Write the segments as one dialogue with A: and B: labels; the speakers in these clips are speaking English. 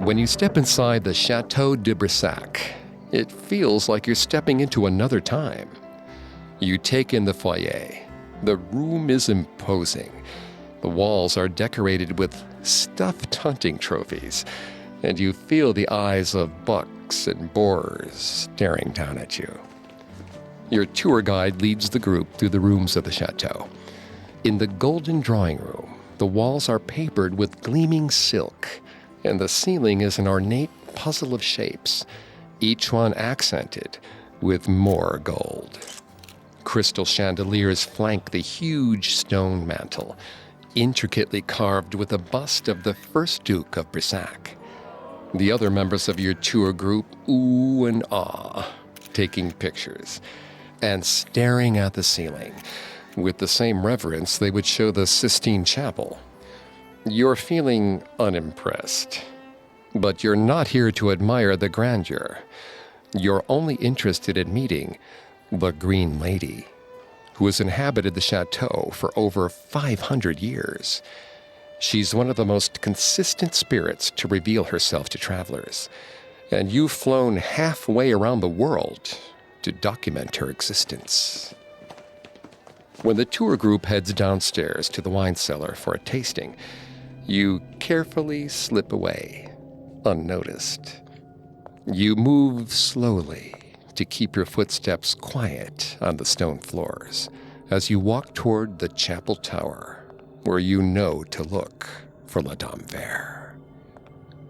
A: When you step inside the Château de Brissac, it feels like you're stepping into another time. You take in the foyer. The room is imposing. The walls are decorated with stuffed hunting trophies, and you feel the eyes of bucks and boars staring down at you. Your tour guide leads the group through the rooms of the chateau. In the golden drawing room, the walls are papered with gleaming silk, and the ceiling is an ornate puzzle of shapes, each one accented with more gold. Crystal chandeliers flank the huge stone mantel, intricately carved with a bust of the first Duke of Brissac. The other members of your tour group ooh and ah, taking pictures and staring at the ceiling with the same reverence they would show the Sistine Chapel. You're feeling unimpressed, but you're not here to admire the grandeur. You're only interested in meeting the Green Lady, who has inhabited the chateau for over 500 years. She's one of the most consistent spirits to reveal herself to travelers, and you've flown halfway around the world to document her existence. When the tour group heads downstairs to the wine cellar for a tasting, you carefully slip away, unnoticed. You move slowly to keep your footsteps quiet on the stone floors as you walk toward the chapel tower, where you know to look for La Dame Verte.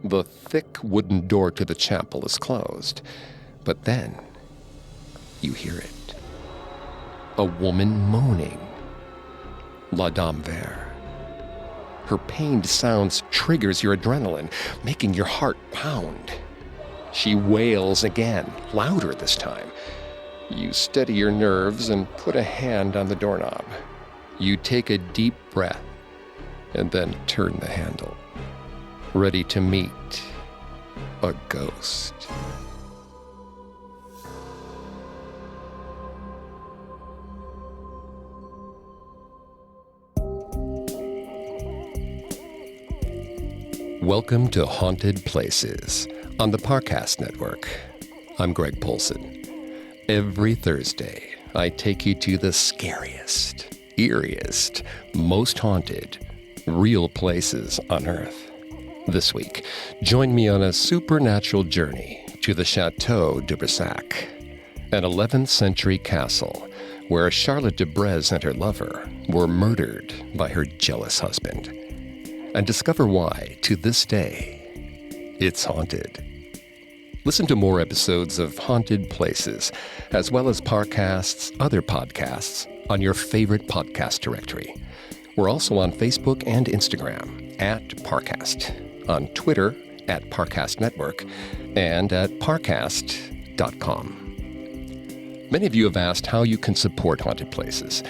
A: The thick wooden door to the chapel is closed, but then you hear it. A woman moaning. La Dame Verte. Her pained sounds triggers your adrenaline, making your heart pound. She wails again, louder this time. You steady your nerves and put a hand on the doorknob. You take a deep breath and then turn the handle, ready to meet a ghost. Welcome to Haunted Places on the Parcast Network. I'm Greg Polson. Every Thursday, I take you to the scariest, eeriest, most haunted, real places on Earth. This week, join me on a supernatural journey to the Château de Brissac, an 11th century castle where Charlotte de Brézé and her lover were murdered by her jealous husband. And discover why, to this day, it's haunted. Listen to more episodes of Haunted Places, as well as Parcast's other podcasts on your favorite podcast directory. We're also on Facebook and Instagram at Parcast, on Twitter at Parcast Network, and at parcast.com. Many of you have asked how you can support Haunted Places.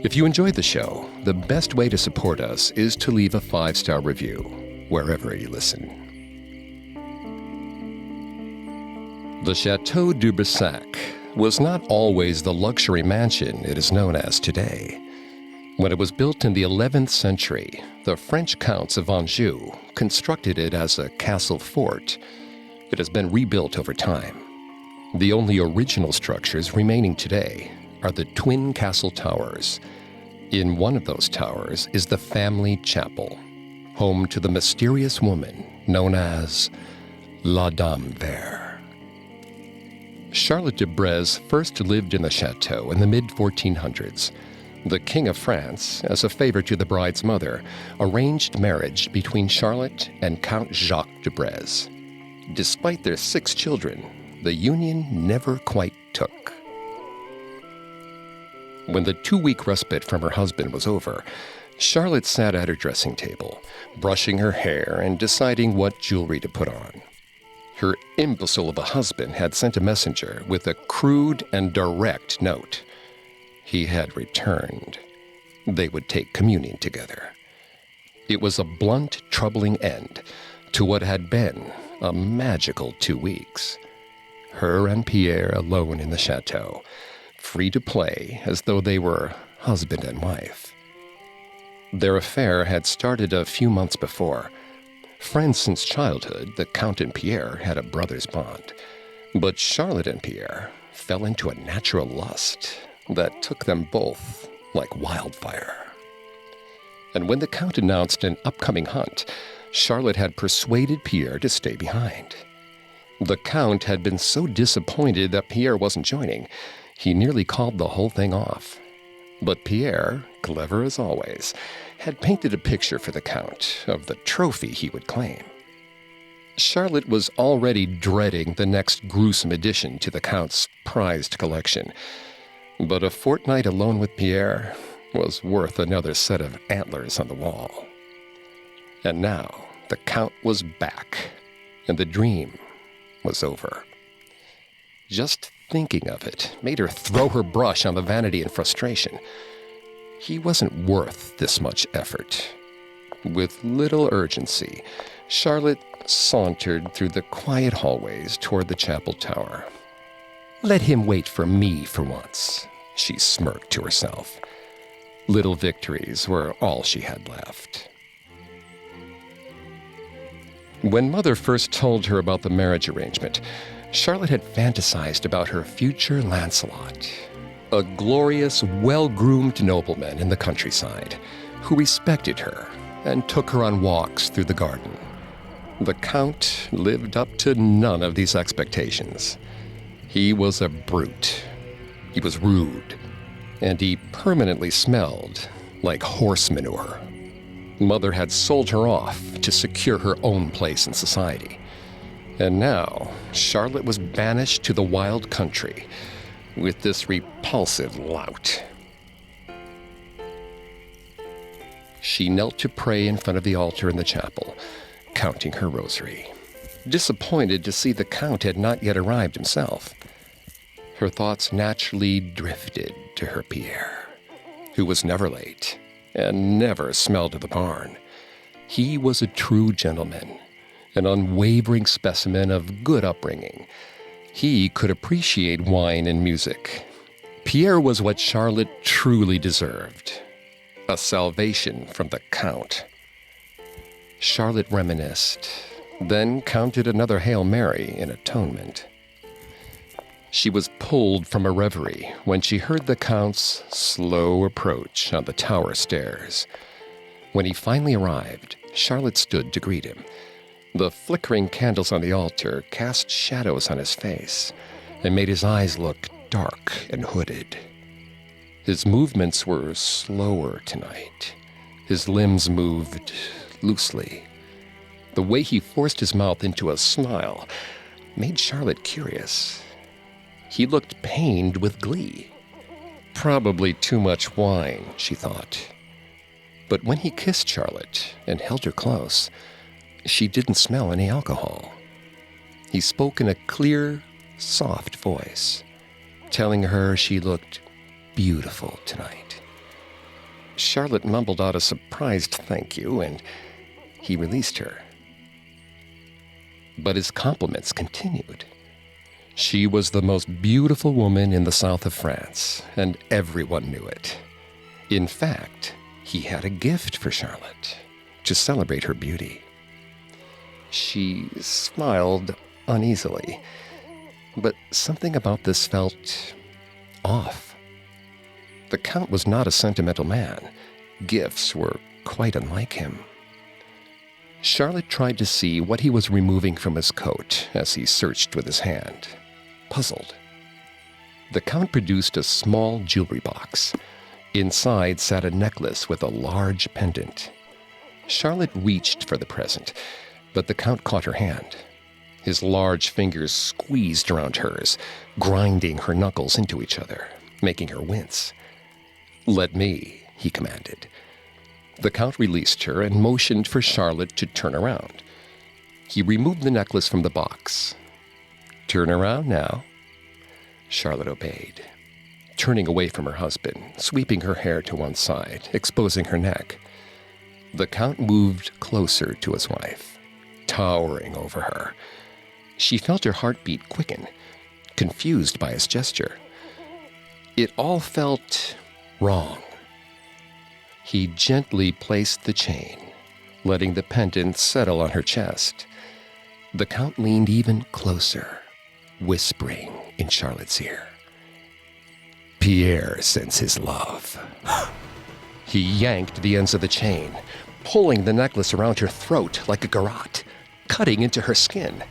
A: If you enjoy the show, the best way to support us is to leave a 5-star review wherever you listen. The Château de Brissac was not always the luxury mansion it is known as today. When it was built in the 11th century, the French counts of Anjou constructed it as a castle fort. It has been rebuilt over time. The only original structures remaining today are the twin castle towers. In one of those towers is the family chapel, home to the mysterious woman known as La Dame Verte. Charlotte de Brézé first lived in the chateau in the mid-1400s. The King of France, as a favor to the bride's mother, arranged marriage between Charlotte and Count Jacques de Brézé. Despite their 6 children, the union never quite took. When the 2-week respite from her husband was over, Charlotte sat at her dressing table, brushing her hair and deciding what jewelry to put on. Her imbecile of a husband had sent a messenger with a crude and direct note. He had returned. They would take communion together. It was a blunt, troubling end to what had been a magical 2 weeks. Her and Pierre alone in the chateau, free to play as though they were husband and wife. Their affair had started a few months before, Friends since childhood, the Count and Pierre had a brother's bond. But Charlotte and Pierre fell into a natural lust that took them both like wildfire. And when the Count announced an upcoming hunt, Charlotte had persuaded Pierre to stay behind. The Count had been so disappointed that Pierre wasn't joining, he nearly called the whole thing off. But Pierre, clever as always, had painted a picture for the Count of the trophy he would claim. Charlotte was already dreading the next gruesome addition to the Count's prized collection. But a fortnight alone with Pierre was worth another set of antlers on the wall. And now the Count was back, and the dream was over. Just thinking of it made her throw her brush on the vanity and frustration. He wasn't worth this much effort. With little urgency, Charlotte sauntered through the quiet hallways toward the chapel tower. Let him wait for me for once, she smirked to herself. Little victories were all she had left. When Mother first told her about the marriage arrangement, Charlotte had fantasized about her future Lancelot, a glorious, well-groomed nobleman in the countryside who respected her and took her on walks through the garden. The Count lived up to none of these expectations. He was a brute. He was rude. And he permanently smelled like horse manure. Mother had sold her off to secure her own place in society. And now, Charlotte was banished to the wild country with this repulsive lout. She knelt to pray in front of the altar in the chapel, counting her rosary, disappointed to see the Count had not yet arrived himself. Her thoughts naturally drifted to her Pierre, who was never late and never smelled of the barn. He was a true gentleman, an unwavering specimen of good upbringing. He could appreciate wine and music. Pierre was what Charlotte truly deserved, a salvation from the Count. Charlotte reminisced, then counted another Hail Mary in atonement. She was pulled from a reverie when she heard the Count's slow approach on the tower stairs. When he finally arrived, Charlotte stood to greet him. The flickering candles on the altar cast shadows on his face and made his eyes look dark and hooded. His movements were slower tonight. His limbs moved loosely. The way he forced his mouth into a smile made Charlotte curious. He looked pained with glee. Probably too much wine, she thought. But when he kissed Charlotte and held her close, she didn't smell any alcohol. He spoke in a clear, soft voice, telling her she looked beautiful tonight. Charlotte mumbled out a surprised thank you, and he released her. But his compliments continued. She was the most beautiful woman in the south of France, and everyone knew it. In fact, he had a gift for Charlotte to celebrate her beauty. She smiled uneasily, but something about this felt off. The Count was not a sentimental man. Gifts were quite unlike him. Charlotte tried to see what he was removing from his coat as he searched with his hand, puzzled. The Count produced a small jewelry box. Inside sat a necklace with a large pendant. Charlotte reached for the present, but the Count caught her hand. His large fingers squeezed around hers, grinding her knuckles into each other, making her wince. "Let me," he commanded. The Count released her and motioned for Charlotte to turn around. He removed the necklace from the box. "Turn around now." Charlotte obeyed, turning away from her husband, sweeping her hair to one side, exposing her neck. The Count moved closer to his wife, towering over her. She felt her heartbeat quicken, confused by his gesture. It all felt wrong. He gently placed the chain, letting the pendant settle on her chest. The Count leaned even closer, whispering in Charlotte's ear. Pierre sends his love. He yanked the ends of the chain, pulling the necklace around her throat like a garrote, cutting into her skin.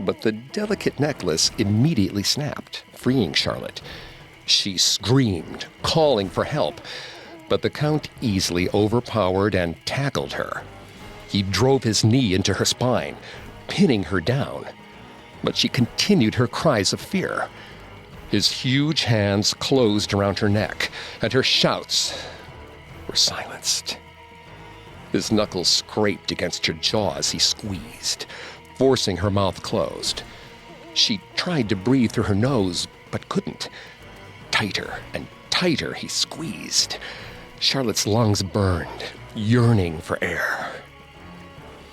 A: But the delicate necklace immediately snapped, freeing Charlotte. She screamed, calling for help, but the Count easily overpowered and tackled her. He drove his knee into her spine, pinning her down, but she continued her cries of fear. His huge hands closed around her neck, and her shouts were silenced. His knuckles scraped against her jaw as he squeezed, forcing her mouth closed. She tried to breathe through her nose, but couldn't. Tighter and tighter he squeezed. Charlotte's lungs burned, yearning for air.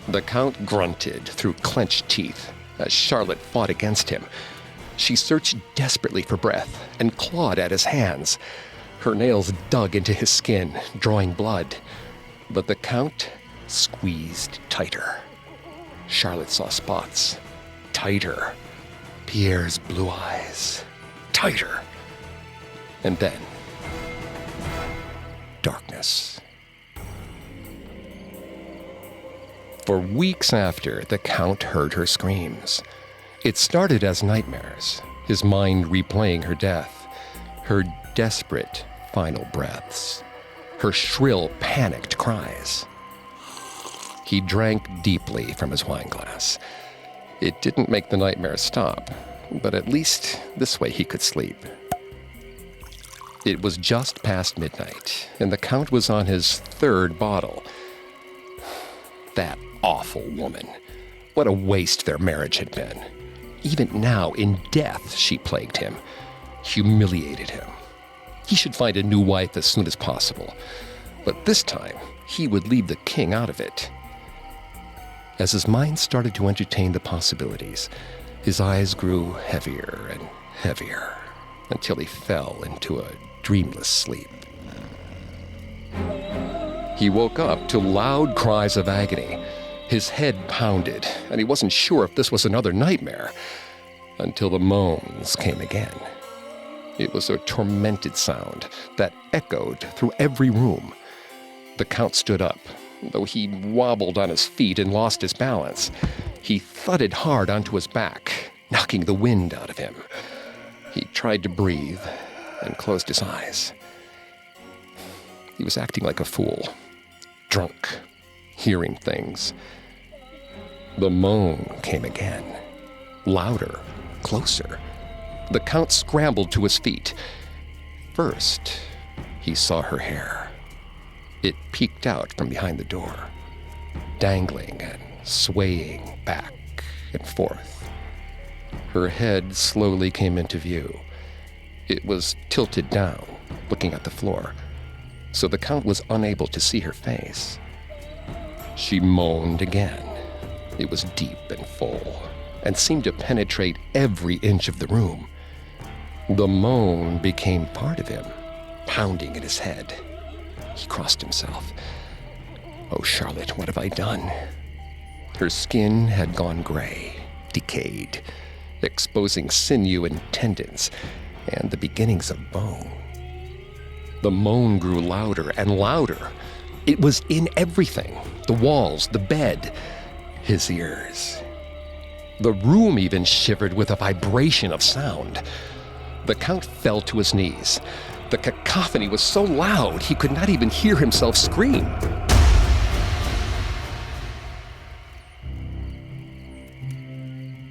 A: The Count grunted through clenched teeth as Charlotte fought against him. She searched desperately for breath and clawed at his hands. Her nails dug into his skin, drawing blood. But the Count squeezed tighter. Charlotte saw spots. Tighter. Pierre's blue eyes. Tighter. And then, darkness. For weeks after, the Count heard her screams. It started as nightmares, his mind replaying her death, her desperate final breaths, her shrill, panicked cries. He drank deeply from his wineglass. It didn't make the nightmares stop, but at least this way he could sleep. It was just past midnight, and the Count was on his third bottle. That awful woman. What a waste their marriage had been. Even now, in death, she plagued him, humiliated him. He should find a new wife as soon as possible. But this time, he would leave the king out of it. As his mind started to entertain the possibilities, his eyes grew heavier and heavier until he fell into a dreamless sleep. He woke up to loud cries of agony. His head pounded, and he wasn't sure if this was another nightmare, until the moans came again. It was a tormented sound that echoed through every room. The Count stood up, though he wobbled on his feet and lost his balance. He thudded hard onto his back, knocking the wind out of him. He tried to breathe and closed his eyes. He was acting like a fool, drunk, hearing things. The moan came again, louder, closer. The Count scrambled to his feet. First, he saw her hair. It peeked out from behind the door, dangling and swaying back and forth. Her head slowly came into view. It was tilted down, looking at the floor, so the Count was unable to see her face. She moaned again. It was deep and full, and seemed to penetrate every inch of the room. The moan became part of him, pounding in his head. He crossed himself. Oh, Charlotte, what have I done? Her skin had gone gray, decayed, exposing sinew and tendons, and the beginnings of bone. The moan grew louder and louder. It was in everything, the walls, the bed, his ears. The room even shivered with a vibration of sound. The Count fell to his knees. The cacophony was so loud he could not even hear himself scream.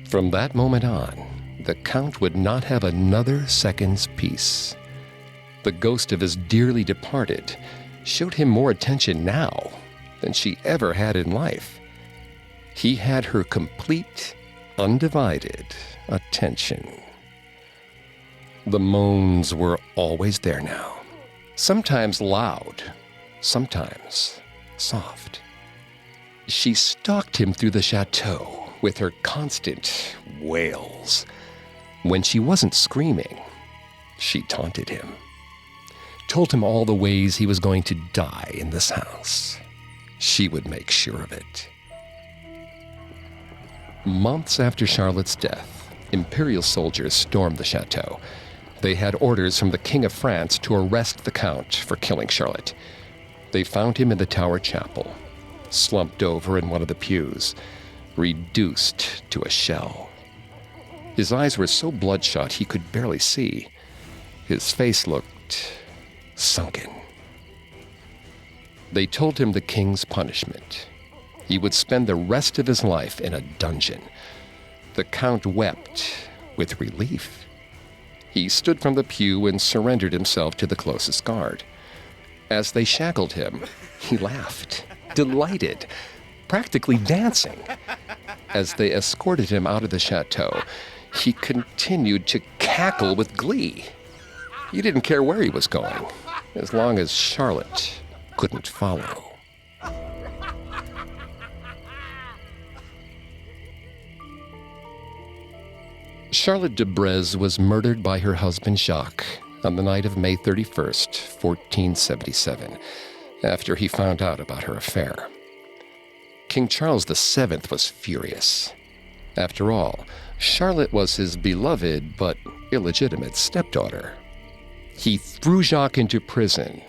A: From that moment on, the Count would not have another second's peace. The ghost of his dearly departed showed him more attention now than she ever had in life. He had her complete, undivided attention. The moans were always there now, sometimes loud, sometimes soft. She stalked him through the chateau with her constant wails. When she wasn't screaming, she taunted him, told him all the ways he was going to die in this house. she would make sure of it. Months after Charlotte's death, imperial soldiers stormed the chateau. They had orders from the King of France to arrest the Count for killing Charlotte. They found him in the Tower Chapel, slumped over in one of the pews, reduced to a shell. His eyes were so bloodshot he could barely see. His face looked sunken. They told him the king's punishment. He would spend the rest of his life in a dungeon. The Count wept with relief. He stood from the pew and surrendered himself to the closest guard. As they shackled him, he laughed, delighted, practically dancing. As they escorted him out of the chateau, he continued to cackle with glee. He didn't care where he was going, as long as Charlotte couldn't follow. Charlotte de Brissac was murdered by her husband Jacques on the night of May 31st, 1477, after he found out about her affair. King Charles VII was furious. After all, Charlotte was his beloved but illegitimate stepdaughter. He threw Jacques into prison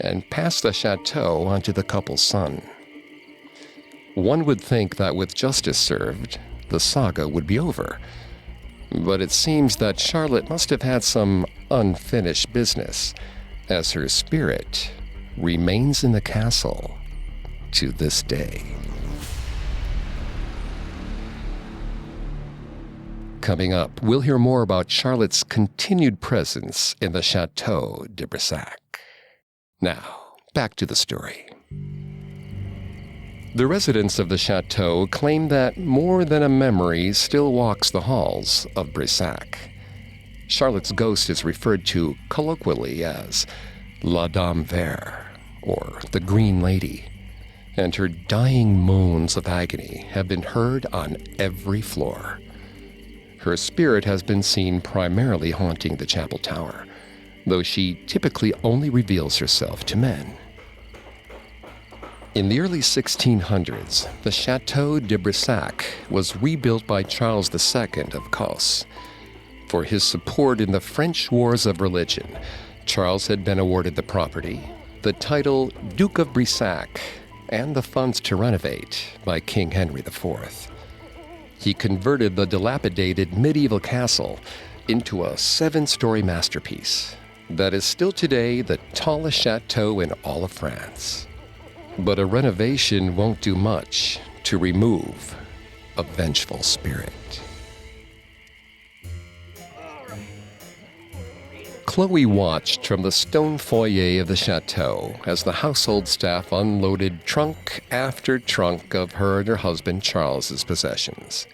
A: and passed the chateau onto the couple's son. One would think that with justice served, the saga would be over. But it seems that Charlotte must have had some unfinished business, as her spirit remains in the castle to this day. Coming up, we'll hear more about Charlotte's continued presence in the Château de Brissac. Now, back to the story. The residents of the chateau claim that more than a memory still walks the halls of Brissac. Charlotte's ghost is referred to colloquially as La Dame Verte, or the Green Lady, and her dying moans of agony have been heard on every floor. Her spirit has been seen primarily haunting the chapel tower, though she typically only reveals herself to men. In the early 1600s, the Château de Brissac was rebuilt by Charles II of Causse. For his support in the French Wars of Religion, Charles had been awarded the property, the title Duke of Brissac, and the funds to renovate by King Henry IV. He converted the dilapidated medieval castle into a 7-story masterpiece that is still today the tallest chateau in all of France. But a renovation won't do much to remove a vengeful spirit. Chloe watched from the stone foyer of the chateau as the household staff unloaded trunk after trunk of her and her husband Charles's possessions.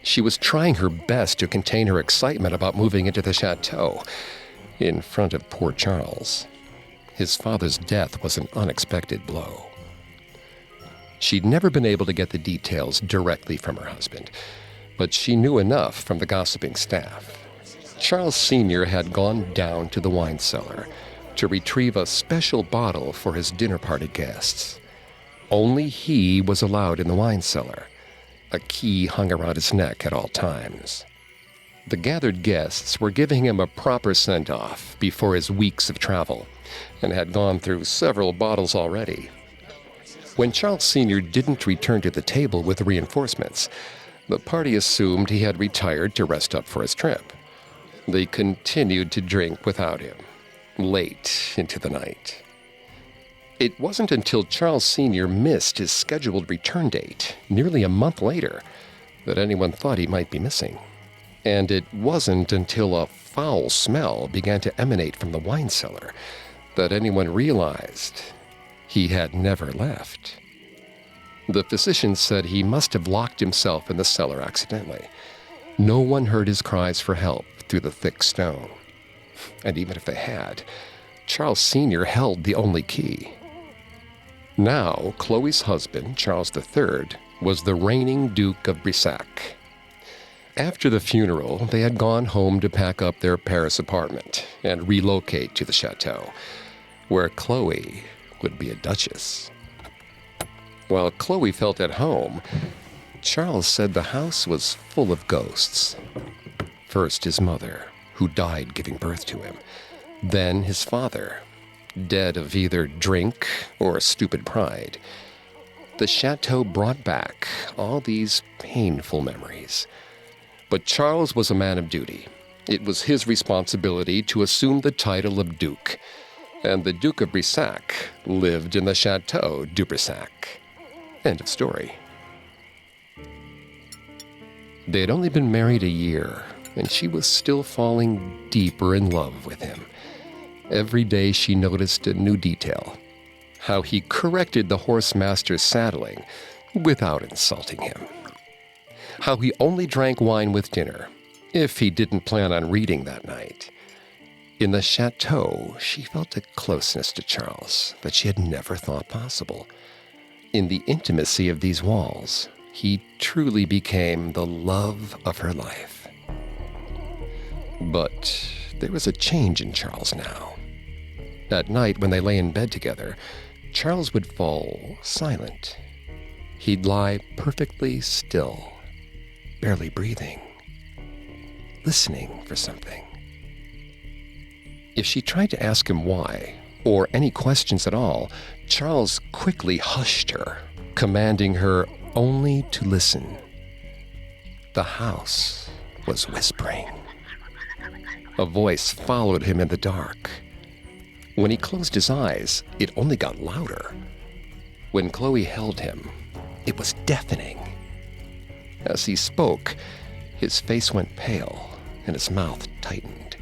A: She was trying her best to contain her excitement about moving into the chateau in front of poor Charles. His father's death was an unexpected blow. She'd never been able to get the details directly from her husband, but she knew enough from the gossiping staff. Charles Sr. had gone down to the wine cellar to retrieve a special bottle for his dinner party guests. Only he was allowed in the wine cellar. A key hung around his neck at all times. The gathered guests were giving him a proper send-off before his weeks of travel, and had gone through several bottles already. When Charles Sr. didn't return to the table with reinforcements, the party assumed he had retired to rest up for his trip. They continued to drink without him, late into the night. It wasn't until Charles Sr. missed his scheduled return date, nearly a month later, that anyone thought he might be missing. And it wasn't until a foul smell began to emanate from the wine cellar that anyone realized he had never left. The physician said he must have locked himself in the cellar accidentally. No one heard his cries for help through the thick stone. And even if they had, Charles Sr. held the only key. Now, Chloe's husband, Charles III, was the reigning Duke of Brissac. After the funeral, they had gone home to pack up their Paris apartment and relocate to the chateau, where Chloe would be a duchess. While Chloe felt at home, Charles said the house was full of ghosts. First his mother, who died giving birth to him. Then his father, dead of either drink or stupid pride. The chateau brought back all these painful memories. But Charles was a man of duty. It was his responsibility to assume the title of Duke, and the Duke of Brissac lived in the Château de Brissac. End of story. They had only been married a year, and she was still falling deeper in love with him. Every day she noticed a new detail: how he corrected the horse master's saddling without insulting him. How he only drank wine with dinner, if he didn't plan on reading that night. In the chateau, she felt a closeness to Charles that she had never thought possible. In the intimacy of these walls, he truly became the love of her life. But there was a change in Charles now. At night, when they lay in bed together, Charles would fall silent. He'd lie perfectly still, barely breathing, listening for something. If she tried to ask him why, or any questions at all, Charles quickly hushed her, commanding her only to listen. The house was whispering. A voice followed him in the dark. When he closed his eyes, it only got louder. When Chloe held him, it was deafening. As he spoke, his face went pale and his mouth tightened.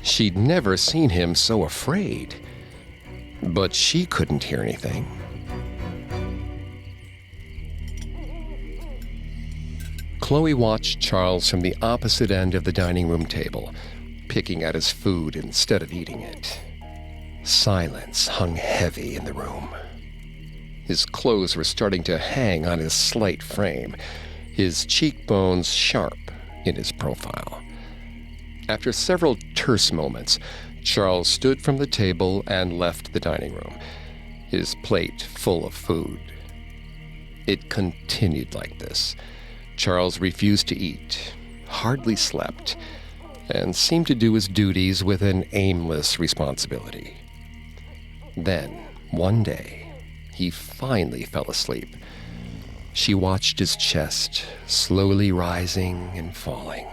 A: She'd never seen him so afraid, but she couldn't hear anything. Chloe watched Charles from the opposite end of the dining room table, picking at his food instead of eating it. Silence hung heavy in the room. His clothes were starting to hang on his slight frame, his cheekbones sharp in his profile. After several terse moments, Charles stood from the table and left the dining room, his plate full of food. It continued like this. Charles refused to eat, hardly slept, and seemed to do his duties with an aimless responsibility. Then, one day, he finally fell asleep. She watched his chest slowly rising and falling,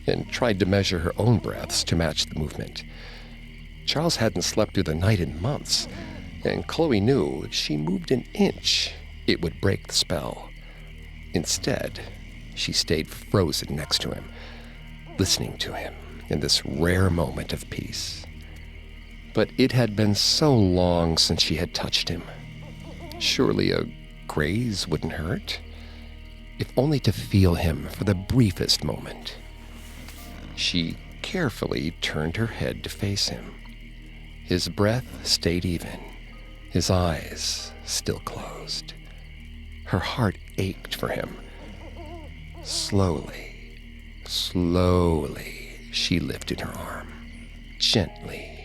A: and tried to measure her own breaths to match the movement. Charles hadn't slept through the night in months, and Chloe knew if she moved an inch, it would break the spell. Instead, she stayed frozen next to him, listening to him in this rare moment of peace. But it had been so long since she had touched him. Surely a graze wouldn't hurt, if only to feel him for the briefest moment. She carefully turned her head to face him. His breath stayed even, his eyes still closed. Her heart ached for him. Slowly, she lifted her arm. Gently,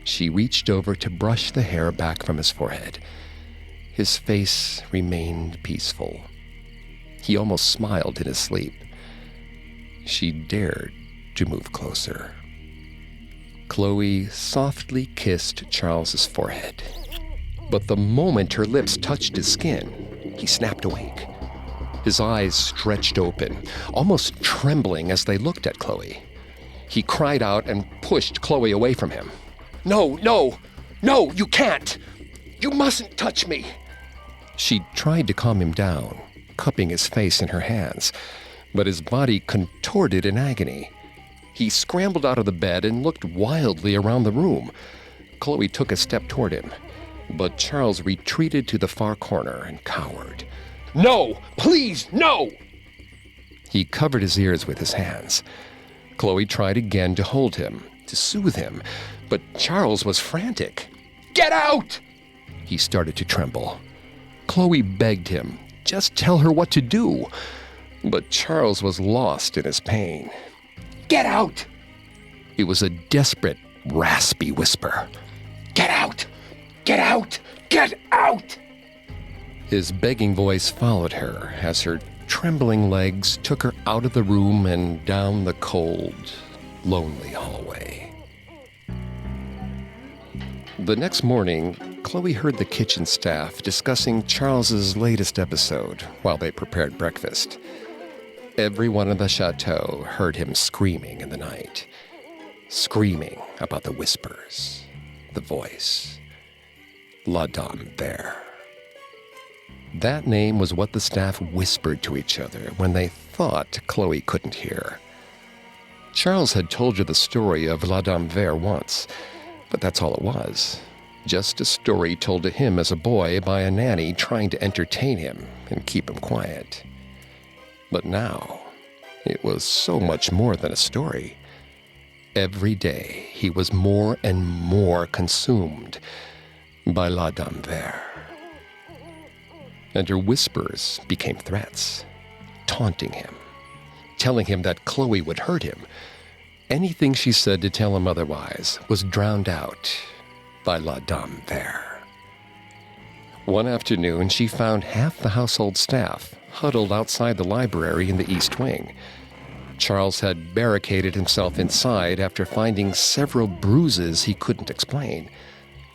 A: she reached over to brush the hair back from his forehead. His face remained peaceful. He almost smiled in his sleep. She dared to move closer. Chloe softly kissed Charles's forehead. But the moment her lips touched his skin, he snapped awake. His eyes stretched open, almost trembling as they looked at Chloe. He cried out and pushed Chloe away from him. No, you can't! You mustn't touch me! She tried to calm him down, cupping his face in her hands, but his body contorted in agony. He scrambled out of the bed and looked wildly around the room. Chloe took a step toward him, but Charles retreated to the far corner and cowered. No! Please, no! He covered his ears with his hands. Chloe tried again to hold him, to soothe him, but Charles was frantic. Get out! He started to tremble. Chloe begged him, just tell her what to do. But Charles was lost in his pain. Get out! It was a desperate, raspy whisper. Get out! Get out!
B: Get out!
A: His begging voice followed her as her trembling legs took her out of the room and down the cold, lonely hallway. The next morning, Chloe heard the kitchen staff discussing Charles's latest episode while they prepared breakfast. Everyone in the chateau heard him screaming in the night, screaming about the whispers, the voice, La Dame there. That name was what the staff whispered to each other when they thought Chloe couldn't hear. Charles had told her the story of La Dame Vert once, but that's all it was. Just a story told to him as a boy by a nanny trying to entertain him and keep him quiet. But now, it was so much more than a story. Every day, he was more and more consumed by La Dame Vert. And her whispers became threats, taunting him, telling him that Chloe would hurt him. Anything she said to tell him otherwise was drowned out by La Dame Vert. One afternoon, she found half the household staff huddled outside the library in the East Wing. Charles had barricaded himself inside after finding several bruises he couldn't explain.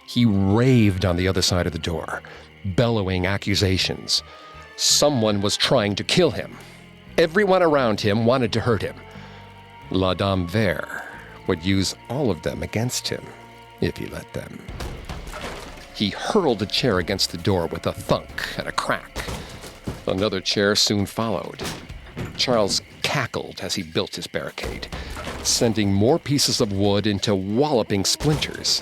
A: He raved on the other side of the door, bellowing accusations. Someone was trying to kill him. Everyone around him wanted to hurt him. La Dame Vert would use all of them against him if he let them. He hurled a chair against the door with a thunk and a crack. Another chair soon followed. Charles cackled as he built his barricade, sending more pieces of wood into walloping splinters.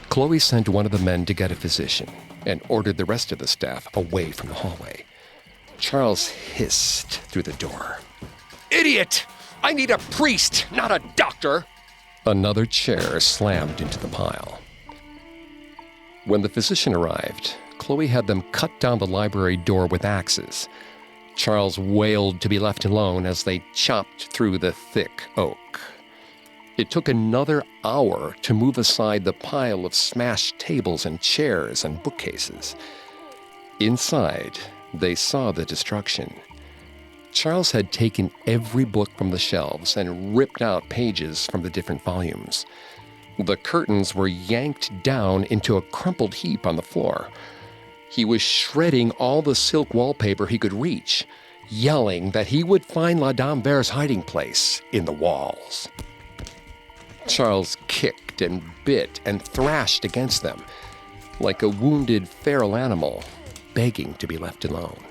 A: Chloe sent one of the men to get a physician and ordered the rest of the staff away from the hallway. Charles hissed through the door. "Idiot! I need a priest, not a doctor!" Another chair slammed into the pile. When the physician arrived, Chloe had them cut down the library door with axes. Charles wailed to be left alone as they chopped through the thick oak. It took another hour to move aside the pile of smashed tables and chairs and bookcases. Inside, they saw the destruction. Charles had taken every book from the shelves and ripped out pages from the different volumes. The curtains were yanked down into a crumpled heap on the floor. He was shredding all the silk wallpaper he could reach, yelling that he would find La Dame Vert's hiding place in the walls. Charles kicked and bit and thrashed against them, like a wounded feral animal begging to be left alone.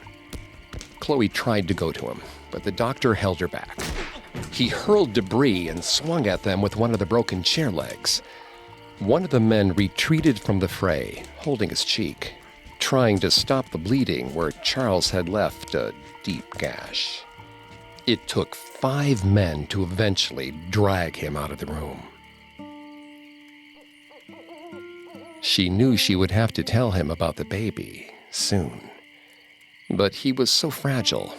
A: Chloe tried to go to him, but the doctor held her back. He hurled debris and swung at them with one of the broken chair legs. One of the men retreated from the fray, holding his cheek, trying to stop the bleeding where Charles had left a deep gash. It took 5 men to eventually drag him out of the room. She knew she would have to tell him about the baby soon. But he was so fragile,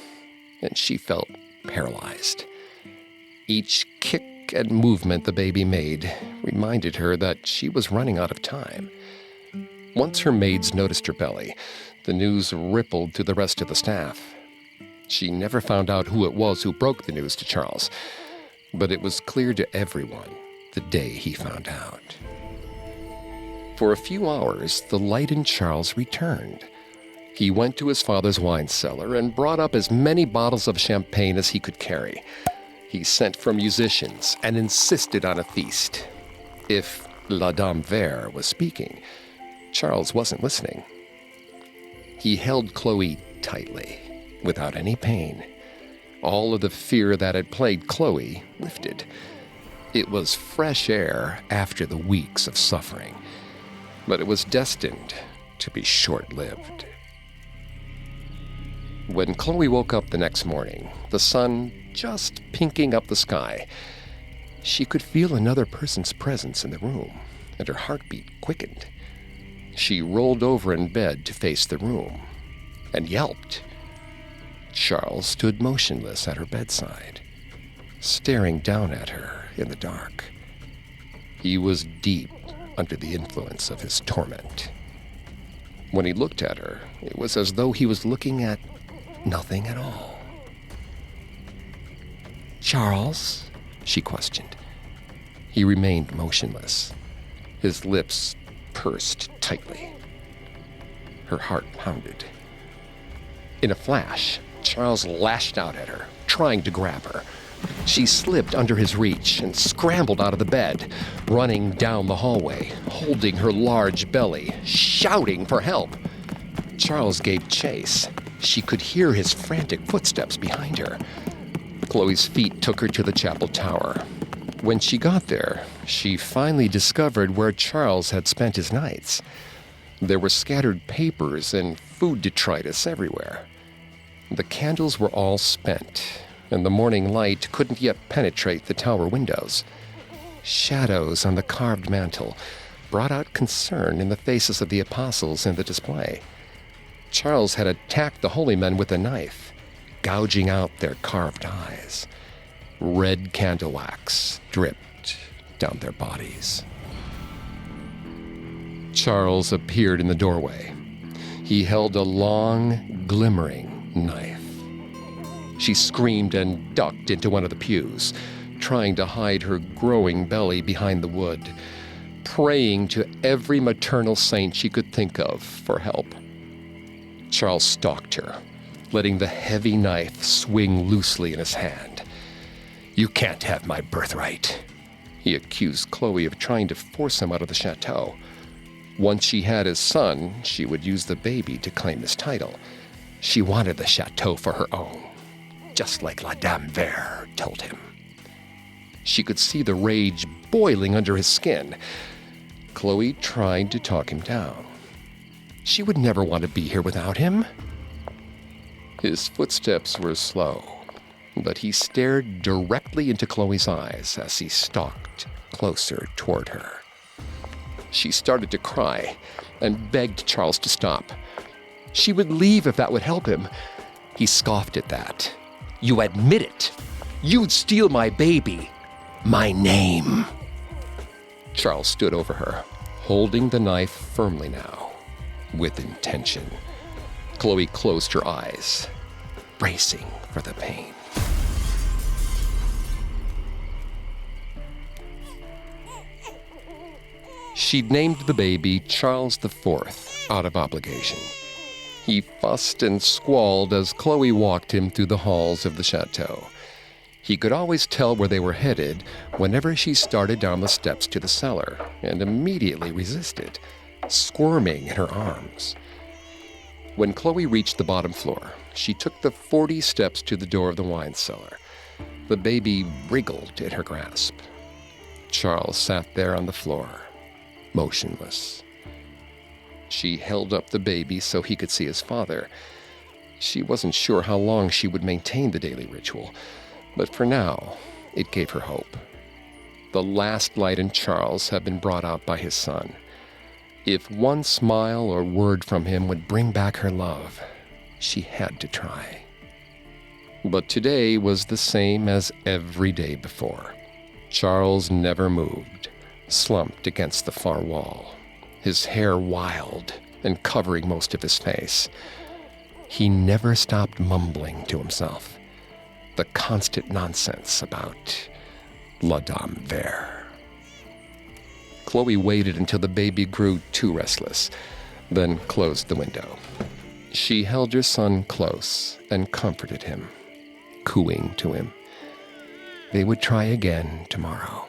A: and she felt paralyzed. Each kick and movement the baby made reminded her that she was running out of time. Once her maids noticed her belly, the news rippled to the rest of the staff. She never found out who it was who broke the news to Charles, but it was clear to everyone the day he found out. For a few hours, the light in Charles returned. He went to his father's wine cellar and brought up as many bottles of champagne as he could carry. He sent for musicians and insisted on a feast. If La Dame Vert was speaking, Charles wasn't listening. He held Chloe tightly, without any pain. All of the fear that had plagued Chloe lifted. It was fresh air after the weeks of suffering, but it was destined to be short-lived. When Chloe woke up the next morning, the sun just pinking up the sky, she could feel another person's presence in the room, and her heartbeat quickened. She rolled over in bed to face the room and yelped. Charles stood motionless at her bedside, staring down at her in the dark. He was deep under the influence of his torment. When he looked at her, it was as though he was looking at nothing at all. "Charles?" she questioned. He remained motionless. His lips pursed tightly. Her heart pounded. In a flash, Charles lashed out at her, trying to grab her. She slipped under his reach and scrambled out of the bed, running down the hallway, holding her large belly, shouting for help. Charles gave chase. She could hear his frantic footsteps behind her. Chloe's feet took her to the chapel tower. When she got there, she finally discovered where Charles had spent his nights. There were scattered papers and food detritus everywhere. The candles were all spent, and the morning light couldn't yet penetrate the tower windows. Shadows on the carved mantel brought out concern in the faces of the apostles in the display. Charles had attacked the holy men with a knife, gouging out their carved eyes. Red candle wax dripped down their bodies. Charles appeared in the doorway. He held a long, glimmering knife. She screamed and ducked into one of the pews, trying to hide her growing belly behind the wood, praying to every maternal saint she could think of for help. Charles stalked her, letting the heavy knife swing loosely in his hand. "You can't have my birthright," he accused Chloe of trying to force him out of the chateau. Once she had his son, she would use the baby to claim his title. She wanted the chateau for her own, just like La Dame Vert told him. She could see the rage boiling under his skin. Chloe tried to talk him down. She would never want to be here without him. His footsteps were slow, but he stared directly into Chloe's eyes as he stalked closer toward her. She started to cry and begged Charles to stop. She would leave if that would help him. He scoffed at that. "You admit it. You'd steal my baby. My name." Charles stood over her, holding the knife firmly now, with intention. Chloe closed her eyes, bracing for the pain. She'd named the baby Charles IV out of obligation. He fussed and squalled as Chloe walked him through the halls of the chateau. He could always tell where they were headed whenever she started down the steps to the cellar, and immediately resisted, squirming in her arms. When Chloe reached the bottom floor, she took the 40 steps to the door of the wine cellar. The baby wriggled in her grasp. Charles sat there on the floor, motionless. She held up the baby so he could see his father. She wasn't sure how long she would maintain the daily ritual, but for now, it gave her hope. The last light in Charles had been brought out by his son. If one smile or word from him would bring back her love, she had to try. But today was the same as every day before. Charles never moved, slumped against the far wall, his hair wild and covering most of his face. He never stopped mumbling to himself the constant nonsense about La Dame Vert. Chloe waited until the baby grew too restless, then closed the window. She held her son close and comforted him, cooing to him. They would try again tomorrow.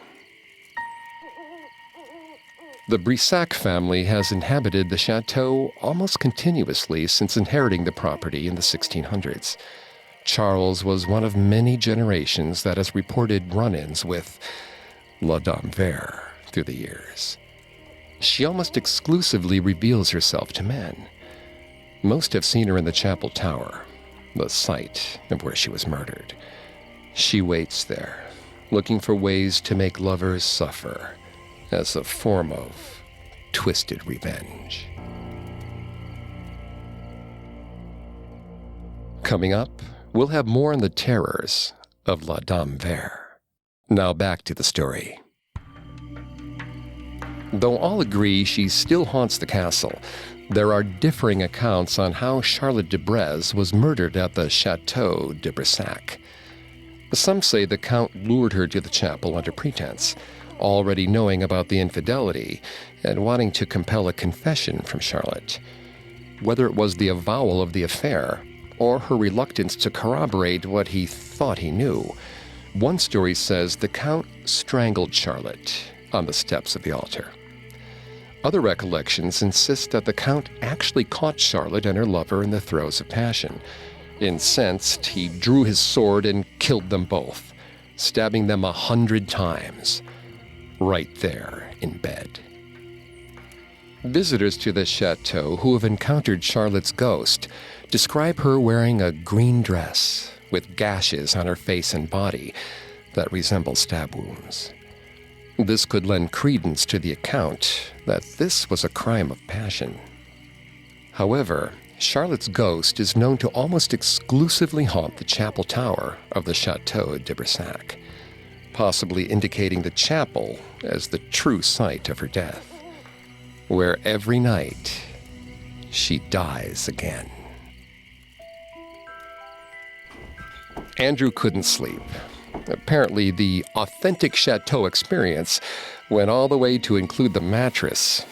A: The Brissac family has inhabited the chateau almost continuously since inheriting the property in the 1600s. Charles was one of many generations that has reported run-ins with La Dame Vert through the years. She almost exclusively reveals herself to men. Most have seen her in the chapel tower, the site of where she was murdered. She waits there, looking for ways to make lovers suffer as a form of twisted revenge. Coming up, we'll have more on the terrors of La Dame Vert. Now back to the story. Though all agree she still haunts the castle, There are differing accounts on how Charlotte de Brissac was murdered at the Château de Brissac. Some say the Count lured her to the chapel under pretense, already knowing about the infidelity and wanting to compel a confession from Charlotte. Whether it was the avowal of the affair or her reluctance to corroborate what he thought he knew, one story says the Count strangled Charlotte on the steps of the altar. Other recollections insist that the Count actually caught Charlotte and her lover in the throes of passion. Incensed, he drew his sword and killed them both, stabbing them 100 times, right there in bed. Visitors to the chateau who have encountered Charlotte's ghost describe her wearing a green dress with gashes on her face and body that resemble stab wounds. This could lend credence to the account that this was a crime of passion. However, Charlotte's ghost is known to almost exclusively haunt the chapel tower of the Château de Brissac, possibly indicating the chapel as the true site of her death, where every night she dies again. Andrew couldn't sleep. Apparently, the authentic chateau experience went all the way to include the mattress.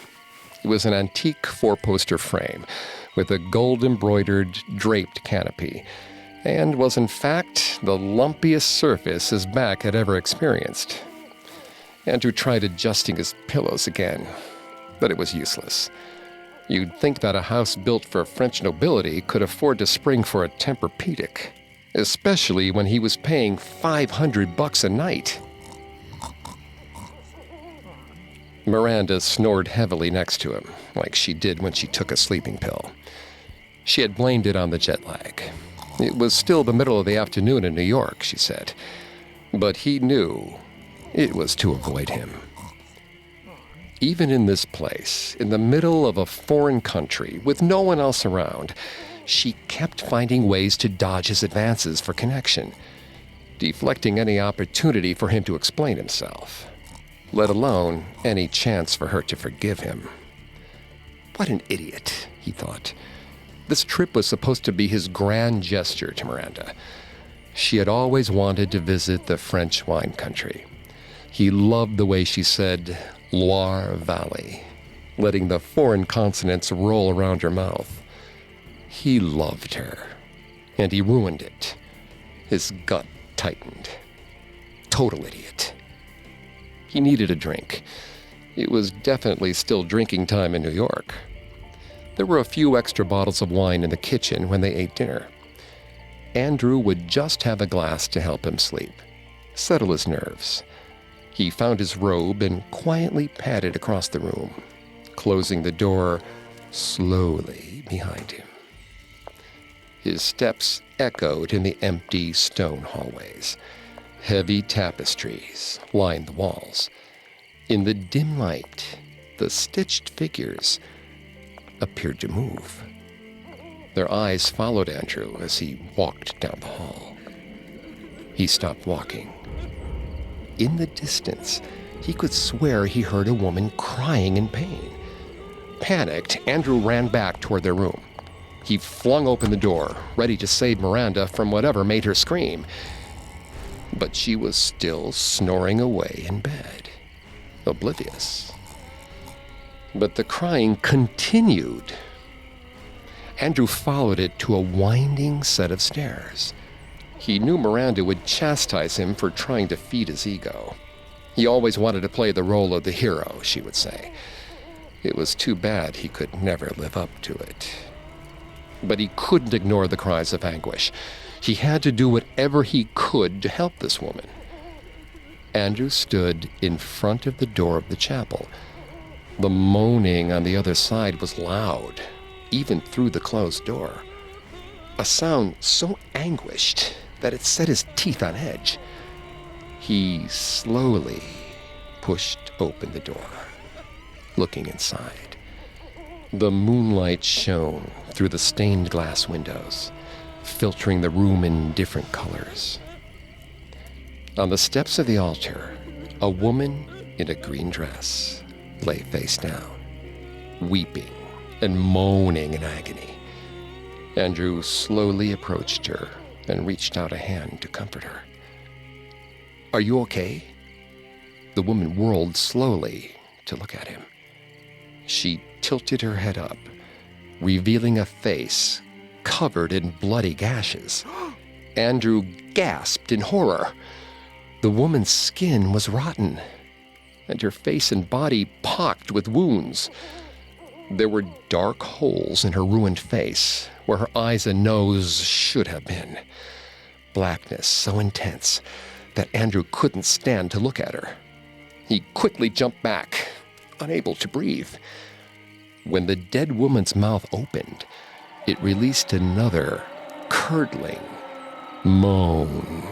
A: It was an antique four-poster frame with a gold-embroidered draped canopy, and was in fact the lumpiest surface his back had ever experienced. Andrew tried adjusting his pillows again, but it was useless. You'd think that a house built for French nobility could afford to spring for a Tempur-Pedic, especially when he was paying $500 a night. Miranda snored heavily next to him, like she did when she took a sleeping pill. She had blamed it on the jet lag. It was still the middle of the afternoon in New York, she said, but he knew it was to avoid him. Even in this place, in the middle of a foreign country, with no one else around, she kept finding ways to dodge his advances for connection, deflecting any opportunity for him to explain himself, let alone any chance for her to forgive him. What an idiot, he thought. This trip was supposed to be his grand gesture to Miranda. She had always wanted to visit the French wine country. He loved the way she said Loire Valley, letting the foreign consonants roll around her mouth. He loved her, and he ruined it. His gut tightened. Total idiot. He needed a drink. It was definitely still drinking time in New York. There were a few extra bottles of wine in the kitchen when they ate dinner. Andrew would just have a glass to help him sleep, settle his nerves. He found his robe and quietly padded across the room, closing the door slowly behind him. His steps echoed in the empty stone hallways. Heavy tapestries lined the walls. In the dim light, the stitched figures appeared to move. Their eyes followed Andrew as he walked down the hall. He stopped walking. In the distance, he could swear he heard a woman crying in pain. Panicked, Andrew ran back toward their room. He flung open the door, ready to save Miranda from whatever made her scream. But she was still snoring away in bed, oblivious. But the crying continued. Andrew followed it to a winding set of stairs. He knew Miranda would chastise him for trying to feed his ego. He always wanted to play the role of the hero, she would say. It was too bad he could never live up to it. But he couldn't ignore the cries of anguish. He had to do whatever he could to help this woman. Andrew stood in front of the door of the chapel. The moaning on the other side was loud, even through the closed door. A sound so anguished that it set his teeth on edge. He slowly pushed open the door, looking inside. The moonlight shone through the stained glass windows, filtering the room in different colors. On the steps of the altar, a woman in a green dress lay face down, weeping and moaning in agony. Andrew slowly approached her and reached out a hand to comfort her. "Are you okay?" The woman whirled slowly to look at him. She tilted her head up, revealing a face covered in bloody gashes. Andrew gasped in horror. The woman's skin was rotten, and her face and body pocked with wounds. There were dark holes in her ruined face, where her eyes and nose should have been. Blackness so intense that Andrew couldn't stand to look at her. He quickly jumped back, unable to breathe. When the dead woman's mouth opened, it released another curdling moan.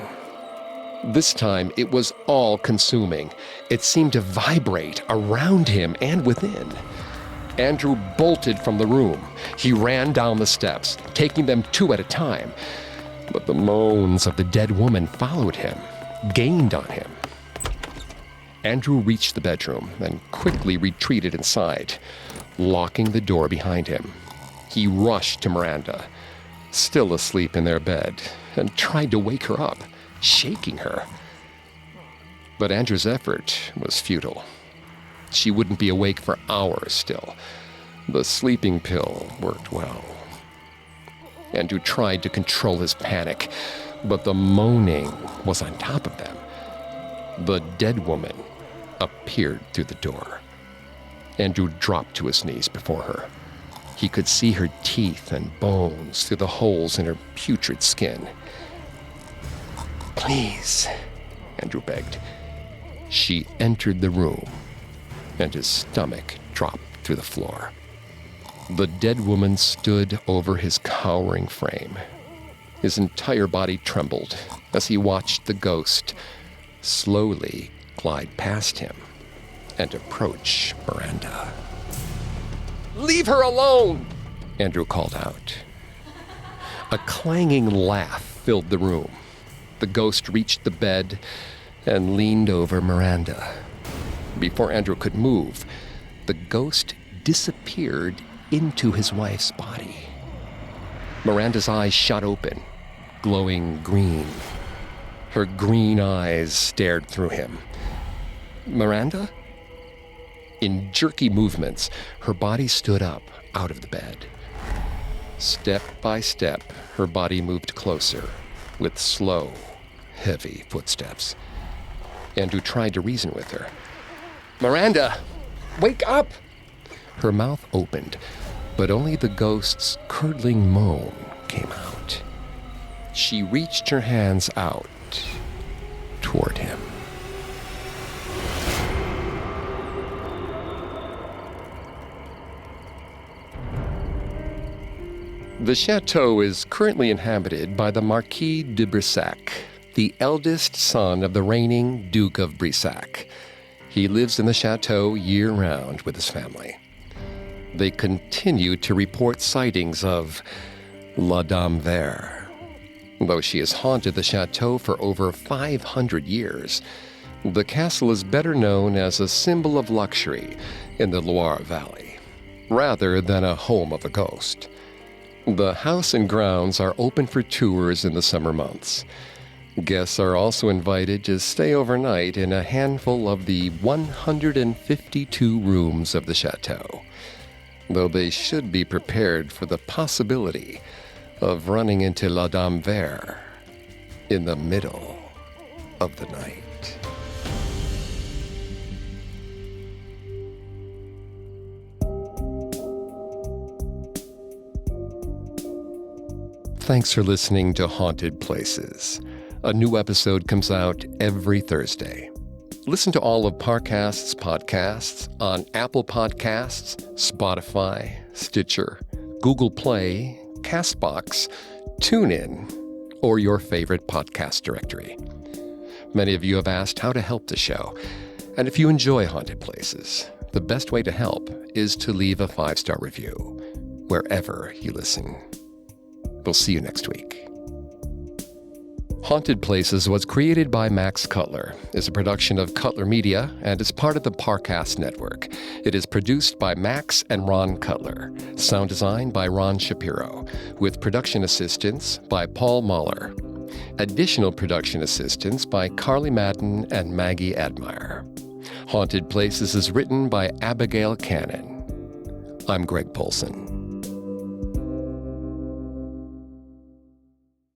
A: This time, it was all-consuming. It seemed to vibrate around him and within. Andrew bolted from the room. He ran down the steps, taking them two at a time. But the moans of the dead woman followed him, gained on him. Andrew reached the bedroom and quickly retreated inside, locking the door behind him. He rushed to Miranda, still asleep in their bed, and tried to wake her up, shaking her. But Andrew's effort was futile. She wouldn't be awake for hours still. The sleeping pill worked well. Andrew tried to control his panic, but the moaning was on top of them. The dead woman appeared through the door. Andrew dropped to his knees before her. He could see her teeth and bones through the holes in her putrid skin. "Please," Andrew begged. She entered the room, and his stomach dropped through the floor. The dead woman stood over his cowering frame. His entire body trembled as he watched the ghost slowly glide past him and approach Miranda. "Leave her alone!" Andrew called out. A clanging laugh filled the room. The ghost reached the bed and leaned over Miranda. Before Andrew could move, the ghost disappeared into his wife's body. Miranda's eyes shot open, glowing green. Her green eyes stared through him. "Miranda?" In jerky movements, her body stood up out of the bed. Step by step, her body moved closer, with slow, heavy footsteps. Andrew tried to reason with her. "Miranda, wake up!" Her mouth opened, but only the ghost's curdling moan came out. She reached her hands out toward him. The chateau is currently inhabited by the Marquis de Brissac, the eldest son of the reigning Duke of Brissac. He lives in the chateau year-round with his family. They continue to report sightings of La Dame Verte. Though she has haunted the chateau for over 500 years, the castle is better known as a symbol of luxury in the Loire Valley, rather than a home of a ghost. The house and grounds are open for tours in the summer months. Guests are also invited to stay overnight in a handful of the 152 rooms of the chateau, though they should be prepared for the possibility of running into La Dame Verte in the middle of the night. Thanks for listening to Haunted Places. A new episode comes out every Thursday. Listen to all of Parcast's podcasts on Apple Podcasts, Spotify, Stitcher, Google Play, CastBox, TuneIn, or your favorite podcast directory. Many of you have asked how to help the show, and if you enjoy Haunted Places, the best way to help is to leave a 5-star review wherever you listen. We'll see you next week. Haunted Places was created by Max Cutler, is a production of Cutler Media, and is part of the Parcast Network. It is produced by Max and Ron Cutler. Sound design by Ron Shapiro, with production assistance by Paul Mahler. Additional production assistance by Carly Madden and Maggie Admire. Haunted Places is written by Abigail Cannon. I'm Greg Polson.